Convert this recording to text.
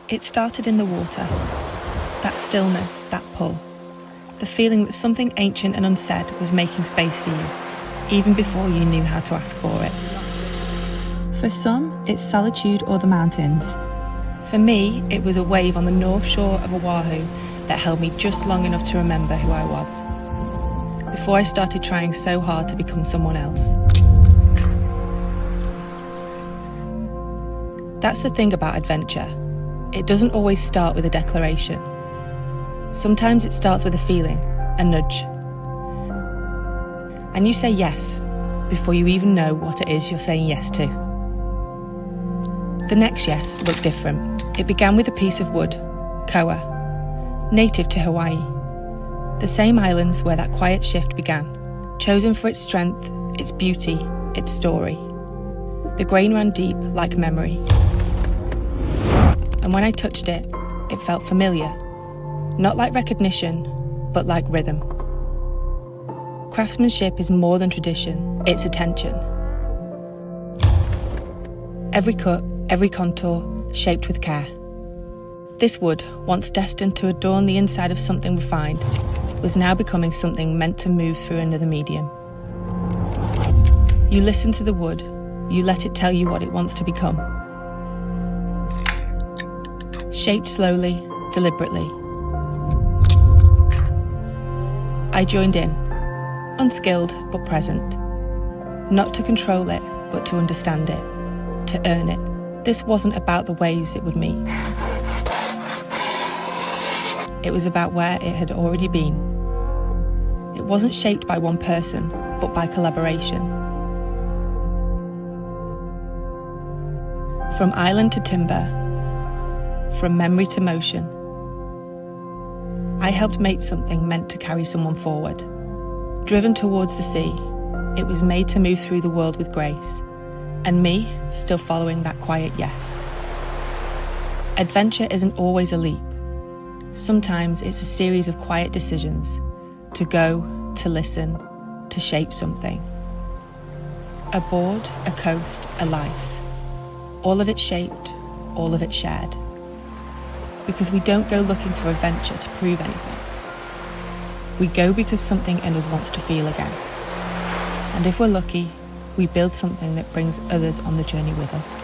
It started in the water. That stillness, that pull. The feeling that something ancient and unsaid was making space for you, even before you knew how to ask for it. For some, it's solitude or the mountains. For me, it was a wave on the north shore of Oahu that held me just long enough to remember who I was, before I started trying so hard to become someone else. That's the thing about adventure. It doesn't always start with a declaration. Sometimes it starts with a feeling, a nudge. And you say yes before you even know what it is you're saying yes to. The next yes looked different. It began with a piece of wood, Koa, native to Hawaii. The same islands where that quiet shift began, chosen for its strength, its beauty, its story. The grain ran deep like memory. And when I touched it, it felt familiar. Not like recognition, but like rhythm. Craftsmanship is more than tradition, it's attention. Every cut, every contour, shaped with care. This wood, once destined to adorn the inside of something refined, was now becoming something meant to move through another medium. You listen to the wood, you let it tell you what it wants to become. Shaped slowly, deliberately. I joined in, unskilled but present. Not to control it, but to understand it, to earn it. This wasn't about the waves it would meet. It was about where it had already been. It wasn't shaped by one person, but by collaboration. From island to timber, from memory to motion, I helped make something meant to carry someone forward. Driven towards the sea, it was made to move through the world with grace, and me still following that quiet yes. Adventure isn't always a leap. Sometimes it's a series of quiet decisions, to go, to listen, to shape something. A board, a coast, a life. All of it shaped, all of it shared. Because we don't go looking for adventure to prove anything. We go because something in us wants to feel again. And if we're lucky, we build something that brings others on the journey with us.